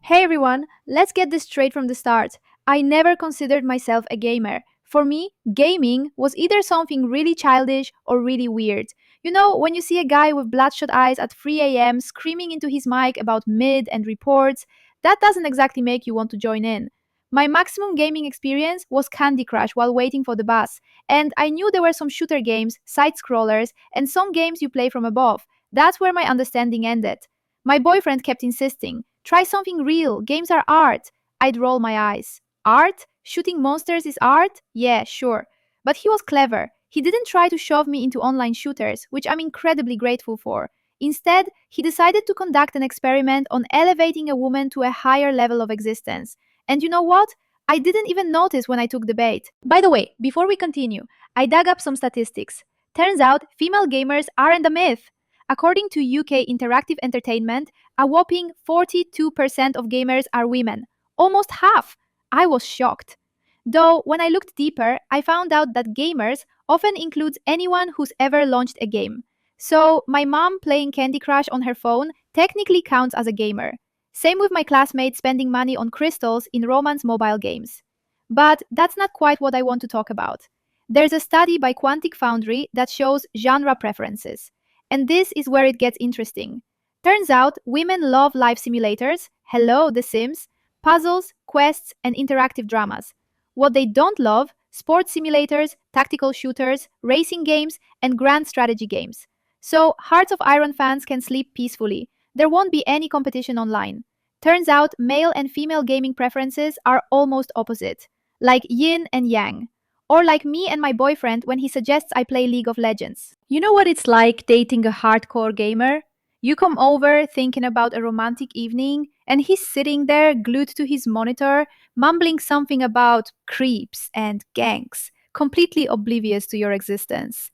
Hey everyone, let's get this straight from the start. I never considered myself a gamer. For me, gaming was either something really childish or really weird. You know, when you see a guy with bloodshot eyes at 3 a.m. screaming into his mic about mid and reports, that doesn't exactly make you want to join in. My maximum gaming experience was Candy Crush while waiting for the bus, and I knew there were some shooter games, side scrollers, and some games you play from above. That's where my understanding ended. My boyfriend kept insisting, try something real, games are art. I'd roll my eyes. Art? Shooting monsters is art? Yeah, sure. But he was clever. He didn't try to shove me into online shooters, which I'm incredibly grateful for. Instead, he decided to conduct an experiment on elevating a woman to a higher level of existence. And you know what? I didn't even notice when I took the bait. By the way, before we continue, I dug up some statistics. Turns out female gamers aren't a myth. According to UK Interactive Entertainment, a whopping 42% of gamers are women. Almost half. I was shocked. Though, when I looked deeper, I found out that gamers often includes anyone who's ever launched a game. So, my mom playing Candy Crush on her phone technically counts as a gamer. Same with my classmates spending money on crystals in romance mobile games. But that's not quite what I want to talk about. There's a study by Quantic Foundry that shows genre preferences. And this is where it gets interesting. Turns out women love life simulators, hello, The Sims, puzzles, quests, and interactive dramas. What they don't love, sports simulators, tactical shooters, racing games, and grand strategy games. So, Hearts of Iron fans can sleep peacefully. There won't be any competition online. Turns out male and female gaming preferences are almost opposite, like yin and yang. Or like me and my boyfriend when he suggests I play League of Legends. You know what it's like dating a hardcore gamer? You come over thinking about a romantic evening, and he's sitting there glued to his monitor, mumbling something about creeps and gangs, completely oblivious to your existence.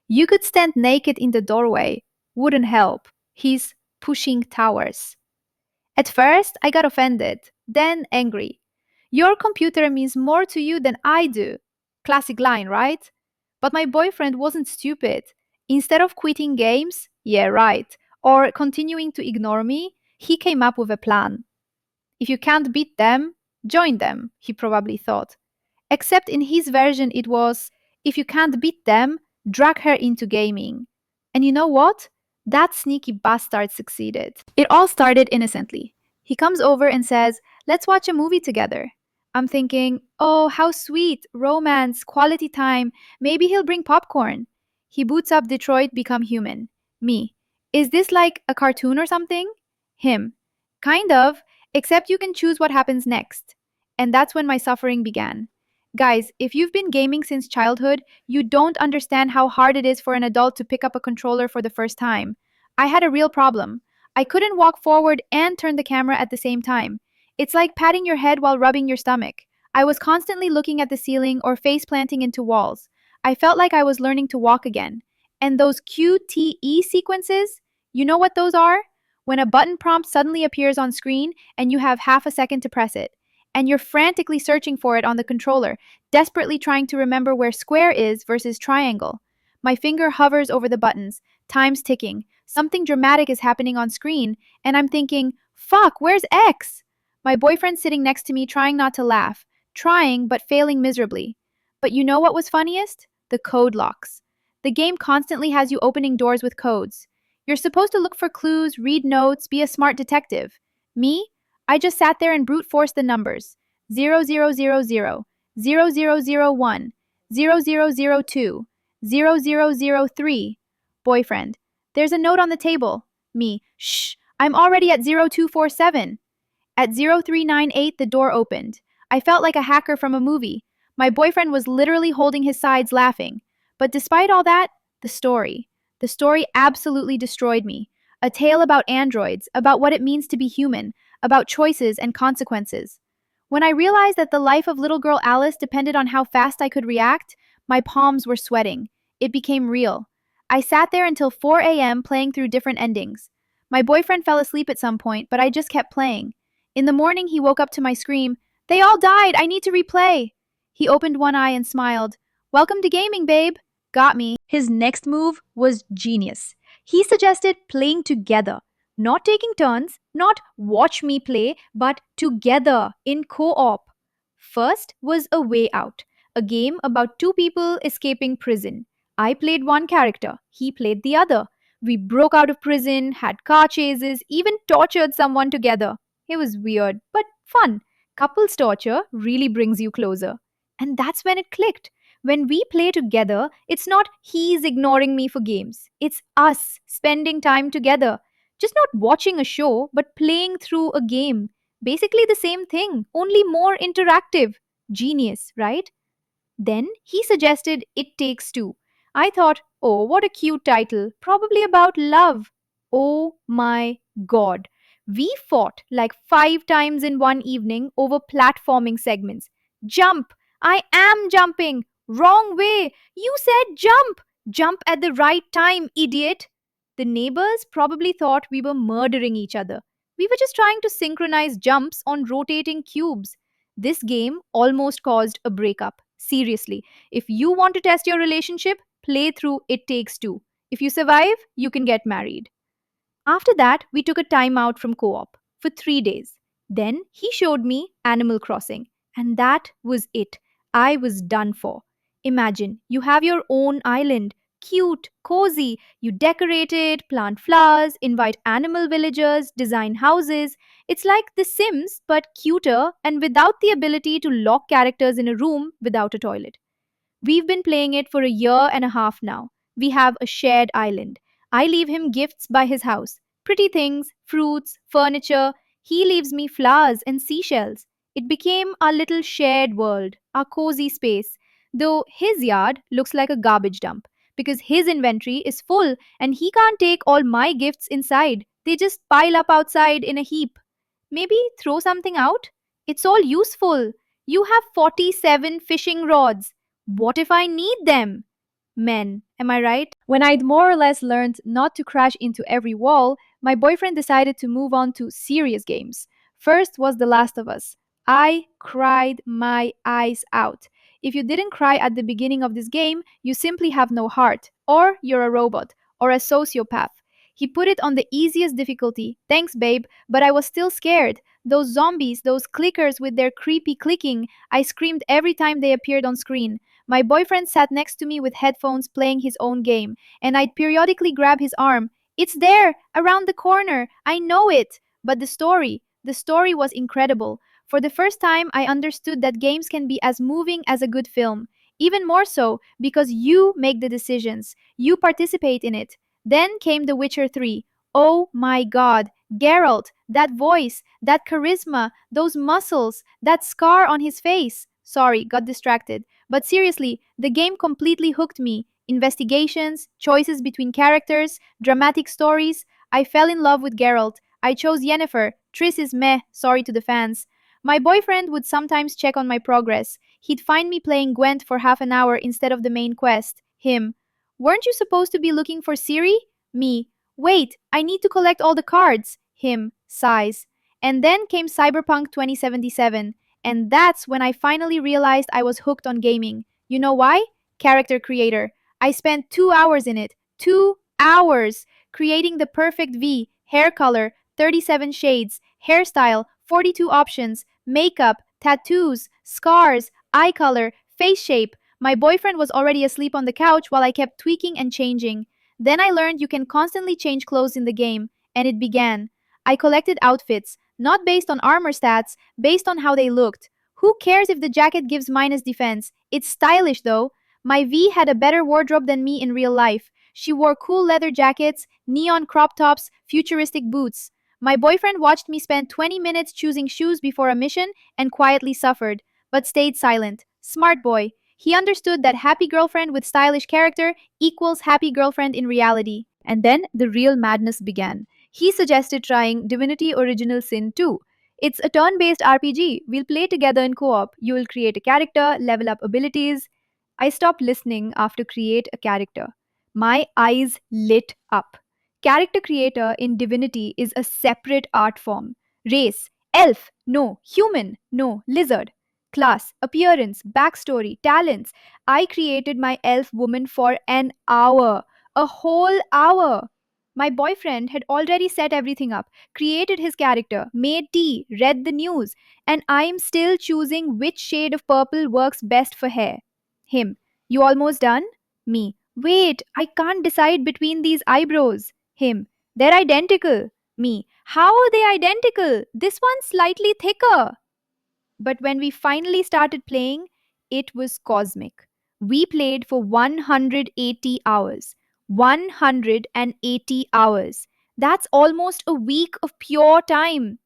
You could stand naked in the doorway, wouldn't help. He's pushing towers. At first, I got offended, then angry. Your computer means more to you than I do. Classic line, right? But my boyfriend wasn't stupid. Instead of quitting games, yeah, right, or continuing to ignore me, he came up with a plan. If you can't beat them, join them, he probably thought. Except in his version, it was if you can't beat them, drag her into gaming. And you know what? That sneaky bastard succeeded. It all started innocently. He comes over and says, let's watch a movie together. I'm thinking, oh, how sweet, romance, quality time, maybe he'll bring popcorn. He boots up Detroit Become Human. Me. Is this like a cartoon or something? Him. Kind of, except you can choose what happens next. And that's when my suffering began. Guys, if you've been gaming since childhood, you don't understand how hard it is for an adult to pick up a controller for the first time. I had a real problem. I couldn't walk forward and turn the camera at the same time. It's like patting your head while rubbing your stomach. I was constantly looking at the ceiling or face planting into walls. I felt like I was learning to walk again. And those QTE sequences, you know what those are? When a button prompt suddenly appears on screen and you have half a second to press it. And you're frantically searching for it on the controller, desperately trying to remember where square is versus triangle. My finger hovers over the buttons, time's ticking. Something dramatic is happening on screen, and I'm thinking, fuck, where's X? My boyfriend's sitting next to me trying not to laugh, trying but failing miserably. But you know what was funniest? The code locks. The game constantly has you opening doors with codes. You're supposed to look for clues, read notes, be a smart detective. Me? I just sat there and brute forced the numbers. 0000, 0001, 0002, 0003. Boyfriend. There's a note on the table. Me. Shh, I'm already at 0247. At 0398, the door opened. I felt like a hacker from a movie. My boyfriend was literally holding his sides laughing. But despite all that, the story. The story absolutely destroyed me. A tale about androids, about what it means to be human, about choices and consequences. When I realized that the life of little girl Alice depended on how fast I could react, my palms were sweating. It became real. I sat there until 4 a.m. playing through different endings. My boyfriend fell asleep at some point, but I just kept playing. In the morning, he woke up to my scream, "They all died! I need to replay!" He opened one eye and smiled. "Welcome to gaming, babe." Got me. His next move was genius. He suggested playing together. Not taking turns, not watch me play, but together in co op. First was A Way Out, a game about two people escaping prison. I played one character, he played the other. We broke out of prison, had car chases, even tortured someone together. It was weird, but fun. Couples torture really brings you closer. And that's when it clicked. When we play together, it's not he's ignoring me for games. It's us spending time together. Just not watching a show, but playing through a game. Basically the same thing, only more interactive. Genius, right? Then he suggested It Takes Two. I thought, oh, what a cute title. Probably about love. Oh my god. We fought like 5 times in one evening over platforming segments. Jump! I am jumping! Wrong way! You said jump! Jump at the right time, idiot! The neighbors probably thought we were murdering each other. We were just trying to synchronize jumps on rotating cubes. This game almost caused a breakup. Seriously, if you want to test your relationship, play through It Takes Two. If you survive, you can get married. After that, we took a time out from co op for 3 days. Then he showed me Animal Crossing, and that was it. I was done for. Imagine you have your own island, cute, cozy. You decorate it, plant flowers, invite animal villagers, design houses. It's like The Sims, but cuter and without the ability to lock characters in a room without a toilet. We've been playing it for a year and a half now. We have a shared island. I leave him gifts by his house pretty things, fruits, furniture. He leaves me flowers and seashells. It became our little shared world, our cozy space. Though his yard looks like a garbage dump because his inventory is full and he can't take all my gifts inside. They just pile up outside in a heap. Maybe throw something out? It's all useful. You have 47 fishing rods. What if I need them? Men, am I right? When I'd more or less learned not to crash into every wall, my boyfriend decided to move on to serious games. First was The Last of Us. I cried my eyes out. If you didn't cry at the beginning of this game, you simply have no heart, or you're a robot, or a sociopath. He put it on the easiest difficulty. Thanks, babe, but I was still scared. Those zombies, those clickers with their creepy clicking, I screamed every time they appeared on screen. My boyfriend sat next to me with headphones playing his own game, and I'd periodically grab his arm. It's there, around the corner. I know it. But the story was incredible. For the first time, I understood that games can be as moving as a good film. Even more so because you make the decisions, you participate in it. Then came The Witcher 3. Oh my god, Geralt, that voice, that charisma, those muscles, that scar on his face. Sorry, got distracted. But seriously, the game completely hooked me. Investigations, choices between characters, dramatic stories. I fell in love with Geralt. I chose Yennefer. Triss is meh, sorry to the fans. My boyfriend would sometimes check on my progress. He'd find me playing Gwent for half an hour instead of the main quest. Him. Weren't you supposed to be looking for Ciri? Me. Wait, I need to collect all the cards. Him. Sighs. And then came Cyberpunk 2077. And that's when I finally realized I was hooked on gaming. You know why? Character creator. I spent 2 hours in it. 2 hours! Creating the perfect V, hair color, 37 shades, hairstyle, 42 options, makeup, tattoos, scars, eye color, face shape. My boyfriend was already asleep on the couch while I kept tweaking and changing. Then I learned you can constantly change clothes in the game, and it began. I collected outfits, not based on armor stats, based on how they looked. Who cares if the jacket gives minus defense? It's stylish though. My V had a better wardrobe than me in real life. She wore cool leather jackets, neon crop tops, futuristic boots. My boyfriend watched me spend 20 minutes choosing shoes before a mission and quietly suffered, but stayed silent. Smart boy. He understood that happy girlfriend with stylish character equals happy girlfriend in reality. And then the real madness began. He suggested trying Divinity Original Sin 2. It's a turn based RPG. We'll play together in co op. You will create a character, level up abilities. I stopped listening after create a character. My eyes lit up. Character creator in Divinity is a separate art form. Race, elf, no. Human, no. Lizard. Class, appearance, backstory, talents. I created my elf woman for an hour. A whole hour. My boyfriend had already set everything up, created his character, made tea, read the news, and I'm still choosing which shade of purple works best for hair. Him, you almost done? Me, wait, I can't decide between these eyebrows. Him, they're identical. Me, how are they identical? This one's slightly thicker. But when we finally started playing, it was cosmic. We played for 180 hours. 180 hours. That's almost a week of pure time.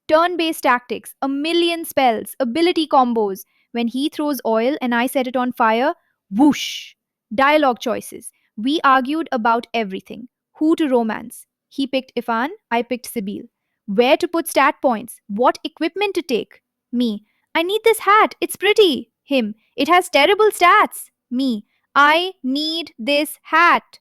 Turn based tactics, a million spells, ability combos. When he throws oil and I set it on fire, whoosh. Dialogue choices. We argued about everything. Who to romance? He picked Ifan, I picked Sibyl. Where to put stat points? What equipment to take? Me. I need this hat. It's pretty. Him. It has terrible stats. Me. I need this hat.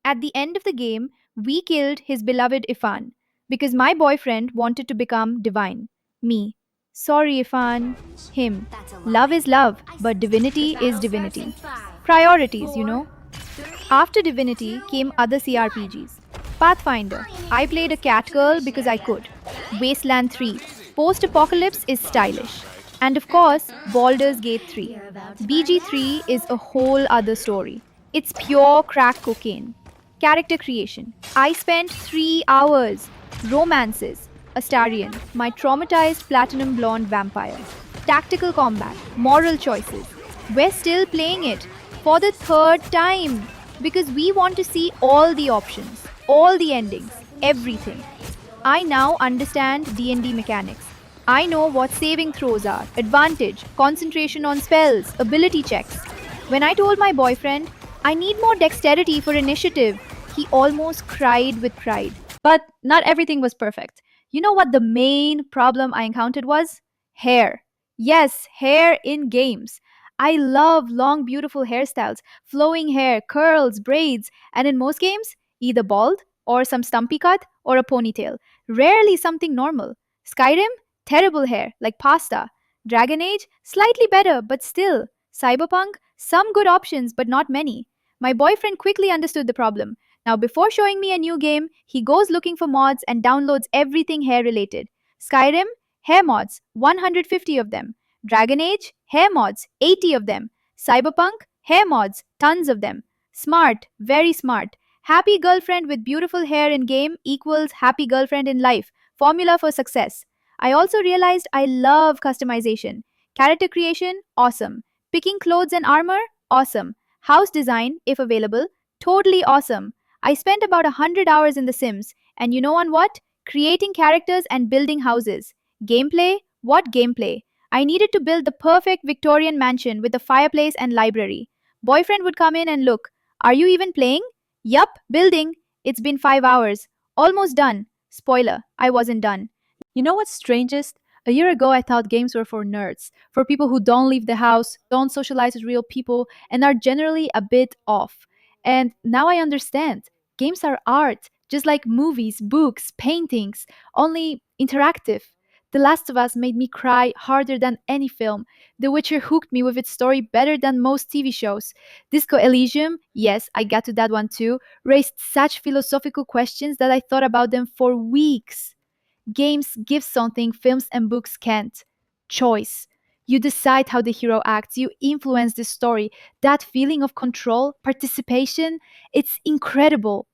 At the end of the game, we killed his beloved Ifan because my boyfriend wanted to become divine. Me. Sorry, Ifan. Him. Love is love, but divinity is divinity. Priorities, you know. After Divinity came other CRPGs. Pathfinder. I played a cat girl because I could. Wasteland 3. Post Apocalypse is stylish. And of course, Baldur's Gate 3. BG3 is a whole other story. It's pure crack cocaine. Character creation. I spent 3 hours. Romances. Astarion, my traumatized platinum blonde vampire. Tactical combat. Moral choices. We're still playing it for the third time because we want to see all the options, all the endings, everything. I now understand D&D mechanics. I know what saving throws are, advantage, concentration on spells, ability checks. When I told my boyfriend, I need more dexterity for initiative, he almost cried with pride. But not everything was perfect. You know what the main problem I encountered was? Hair. Yes, hair in games. I love long, beautiful hairstyles, flowing hair, curls, braids, and in most games, either bald or some stumpy cut or a ponytail. Rarely something normal. Skyrim, terrible hair, like pasta. Dragon Age, slightly better, but still. Cyberpunk, some good options, but not many. My boyfriend quickly understood the problem. Now, before showing me a new game, he goes looking for mods and downloads everything hair related. Skyrim, hair mods, 150 of them. Dragon Age, hair mods, 80 of them. Cyberpunk, hair mods, tons of them. Smart, very smart. Happy girlfriend with beautiful hair in game equals happy girlfriend in life. Formula for success. I also realized I love customization. Character creation, awesome. Picking clothes and armor, awesome. House design, if available, totally awesome. I spent about 100 hours in The Sims, and you know on what? Creating characters and building houses. Gameplay? What gameplay? I needed to build the perfect Victorian mansion with a fireplace and library. Boyfriend would come in and look. Are you even playing? Yup, building. It's been 5 hours. Almost done. Spoiler, I wasn't done. You know what's strangest? A year ago, I thought games were for nerds, for people who don't leave the house, don't socialize with real people, and are generally a bit off. And now I understand. Games are art, just like movies, books, paintings, only interactive. The Last of Us made me cry harder than any film. The Witcher hooked me with its story better than most TV shows. Disco Elysium, yes, I got to that one too, raised such philosophical questions that I thought about them for weeks. Games give something films and books can't: choice. You decide how the hero acts, you influence the story. That feeling of control, participation, it's incredible.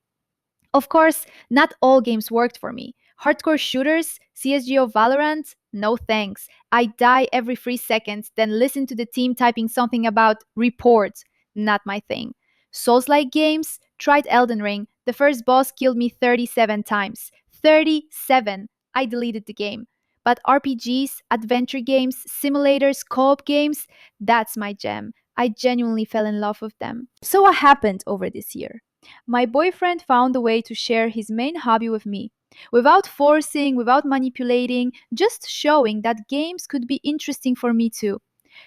Of course, not all games worked for me. Hardcore shooters, CSGO Valorant, no thanks. I die every 3 seconds, then listen to the team typing something about report. Not my thing. Souls like games, tried Elden Ring. The first boss killed me 37 times. 37! I deleted the game. But RPGs, adventure games, simulators, co op games, that's my jam. I genuinely fell in love with them. So, what happened over this year? My boyfriend found a way to share his main hobby with me. Without forcing, without manipulating, just showing that games could be interesting for me too.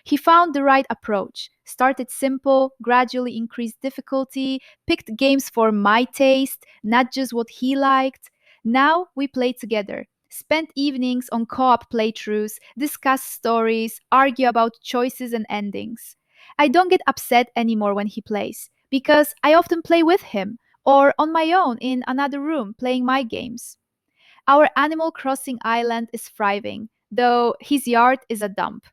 He found the right approach, started simple, gradually increased difficulty, picked games for my taste, not just what he liked. Now we play together, spend evenings on co op playthroughs, discuss stories, argue about choices and endings. I don't get upset anymore when he plays, because I often play with him, or on my own in another room playing my games. Our Animal Crossing island is thriving, though his yard is a dump.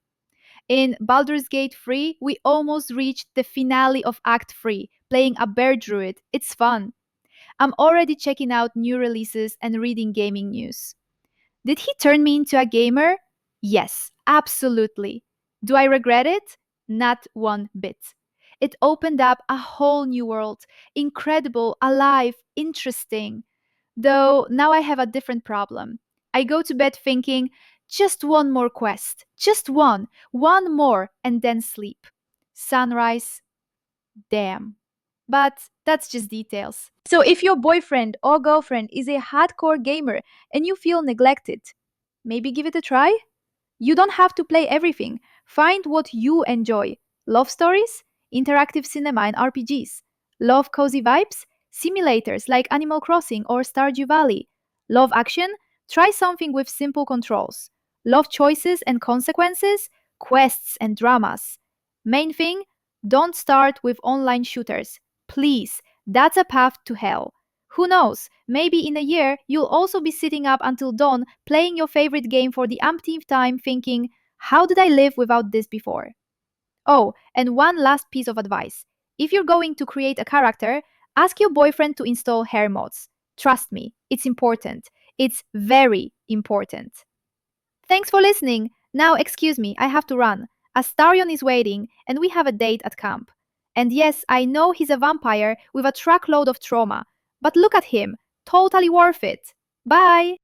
In Baldur's Gate 3, we almost reached the finale of Act 3, playing a bear druid. It's fun. I'm already checking out new releases and reading gaming news. Did he turn me into a gamer? Yes, absolutely. Do I regret it? Not one bit. It opened up a whole new world. Incredible, alive, interesting. Though now I have a different problem. I go to bed thinking, just one more quest, just one more, and then sleep. Sunrise, damn. But that's just details. So if your boyfriend or girlfriend is a hardcore gamer and you feel neglected, maybe give it a try? You don't have to play everything. Find what you enjoy. Love stories? Interactive cinema and RPGs. Love cozy vibes? Simulators like Animal Crossing or Stardew Valley. Love action? Try something with simple controls. Love choices and consequences? Quests and dramas. Main thing? Don't start with online shooters. Please, that's a path to hell. Who knows? Maybe in a year you'll also be sitting up until dawn playing your favorite game for the umpteenth time thinking, how did I live without this before? Oh, and one last piece of advice. If you're going to create a character, ask your boyfriend to install hair mods. Trust me, it's important. It's very important. Thanks for listening. Now, excuse me, I have to run. Astarion is waiting, and we have a date at camp. And yes, I know he's a vampire with a truckload of trauma, but look at him. Totally worth it. Bye!